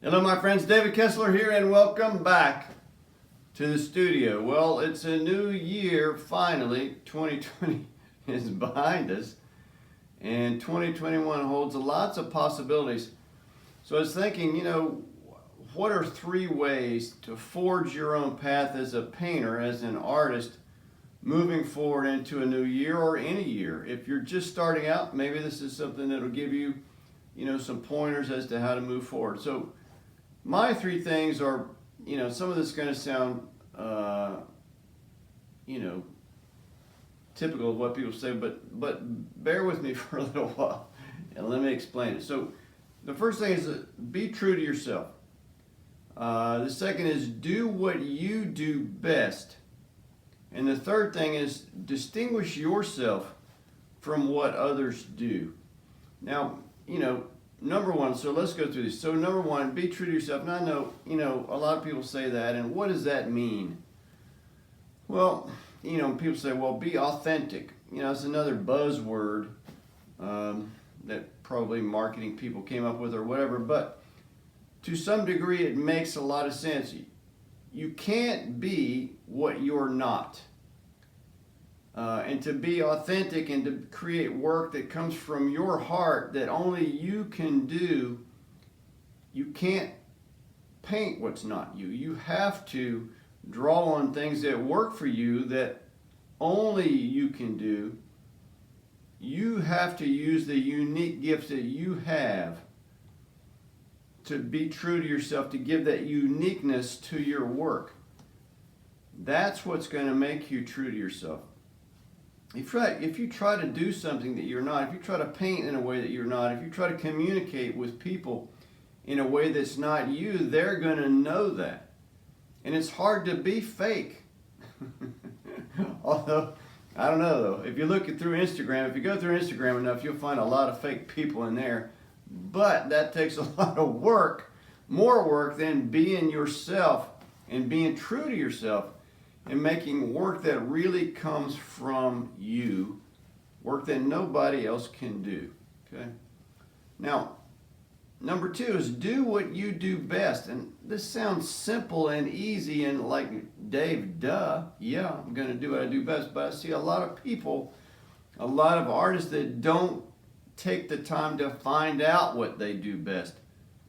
Hello my friends, David Kessler here and welcome back to the studio. Well, it's a new year finally. 2020 is behind us and 2021 holds lots of possibilities. So I was thinking, what are 3 ways to forge your own path as a painter, as an artist, moving forward into a new year or any year? If you're just starting out, maybe this is something that will give you, some pointers as to how to move forward. So my 3 things are, some of this is going to sound, typical of what people say, but bear with me for a little while and let me explain it. So the first thing is be true to yourself. The second is do what you do best. And the third thing is distinguish yourself from what others do. Now, number one, so let's go through this. So number one, be true to yourself. And I know, a lot of people say that, and what does that mean? Well, people say, well, be authentic. It's another buzzword that probably marketing people came up with or whatever, but to some degree it makes a lot of sense. You can't be what you're not. And to be authentic and to create work that comes from your heart that only you can do, you can't paint what's not you. You have to draw on things that work for you that only you can do. You have to use the unique gifts that you have to be true to yourself, to give that uniqueness to your work. That's what's going to make you true to yourself. If you try to do something that you're not, if you try to paint in a way that you're not, if you try to communicate with people in a way that's not you, they're going to know that. And it's hard to be fake. Although, I don't know though, if you look through Instagram, if you go through Instagram enough, you'll find a lot of fake people in there. But that takes a lot of work, more work than being yourself and being true to yourself and making work that really comes from you, work that nobody else can do, okay? Now, number 2 is do what you do best. And this sounds simple and easy and like, Dave, duh, yeah, I'm gonna do what I do best. But I see a lot of people, a lot of artists that don't take the time to find out what they do best.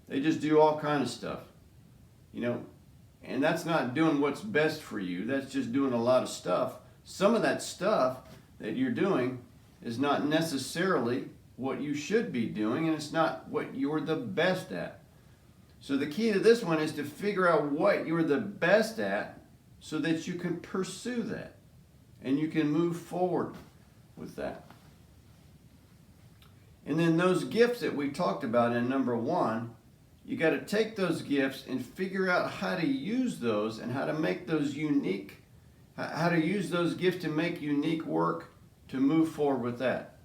They just do all kind of stuff, and that's not doing what's best for you. That's just doing a lot of stuff. Some of that stuff that you're doing is not necessarily what you should be doing, and it's not what you're the best at. So the key to this one is to figure out what you're the best at so that you can pursue that and you can move forward with that. And then those gifts that we talked about in number 1, you got to take those gifts and figure out how to use those and how to make those unique, how to use those gifts to make unique work to move forward with that.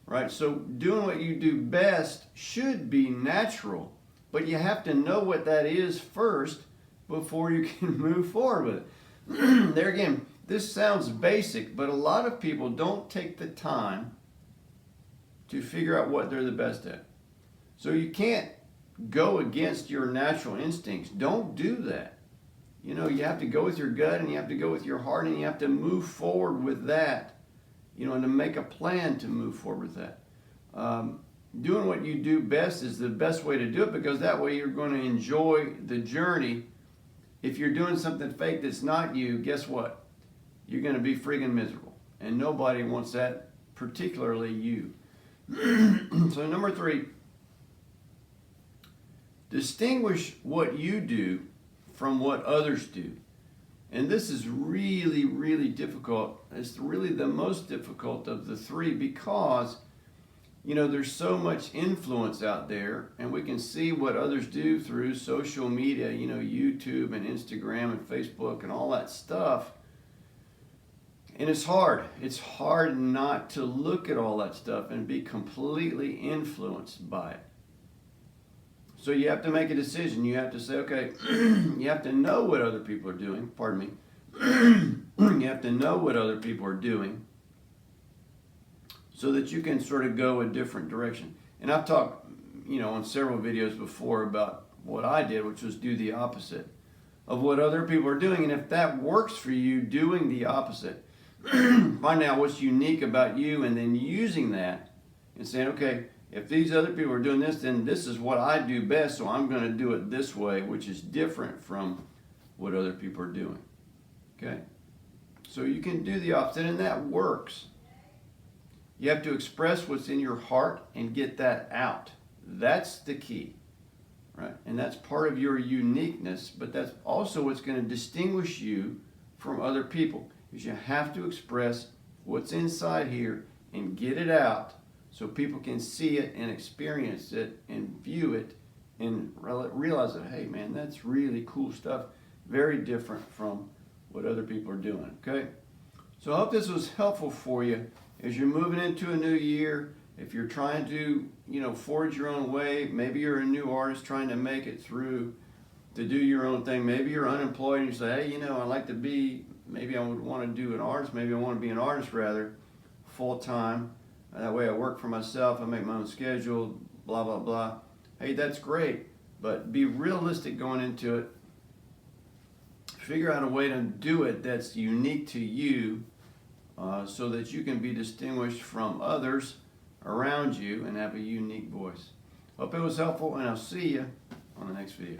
Right? So doing what you do best should be natural, but you have to know what that is first before you can move forward with it. There again, this sounds basic, but a lot of people don't take the time to figure out what they're the best at. So you can't go against your natural instincts. Don't do that. You have to go with your gut and you have to go with your heart and you have to move forward with that, and to make a plan to move forward with that. Doing what you do best is the best way to do it, because that way you're going to enjoy the journey. If you're doing something fake that's not you, guess what? You're going to be friggin' miserable. And nobody wants that, particularly you. So number 3, distinguish what you do from what others do. And this is really, really difficult. It's really the most difficult of the 3 because, there's so much influence out there and we can see what others do through social media, YouTube and Instagram and Facebook and all that stuff. And it's hard. It's hard not to look at all that stuff and be completely influenced by it. So you have to make a decision. You have to say, okay, you have to know what other people are doing. Pardon me. You have to know what other people are doing so that you can sort of go a different direction. And I've talked, on several videos before about what I did, which was do the opposite of what other people are doing. And if that works for you, doing the opposite, find out what's unique about you and then using that and saying, okay, if these other people are doing this, then this is what I do best, so I'm going to do it this way, which is different from what other people are doing. Okay? So you can do the opposite, and that works. You have to express what's in your heart and get that out. That's the key, right? And that's part of your uniqueness, but that's also what's going to distinguish you from other people, is you have to express what's inside here and get it out so people can see it and experience it and view it and realize that, hey man, that's really cool stuff, very different from what other people are doing, okay? So I hope this was helpful for you as you're moving into a new year. If you're trying to, forge your own way, maybe you're a new artist trying to make it through to do your own thing. Maybe you're unemployed and you say, hey, I'd like to be, maybe I would want to do an artist, maybe I want to be an artist rather, full-time. That way I work for myself, I make my own schedule, blah, blah, blah. Hey, that's great, but be realistic going into it. Figure out a way to do it that's unique to you so that you can be distinguished from others around you and have a unique voice. Hope it was helpful, and I'll see you on the next video.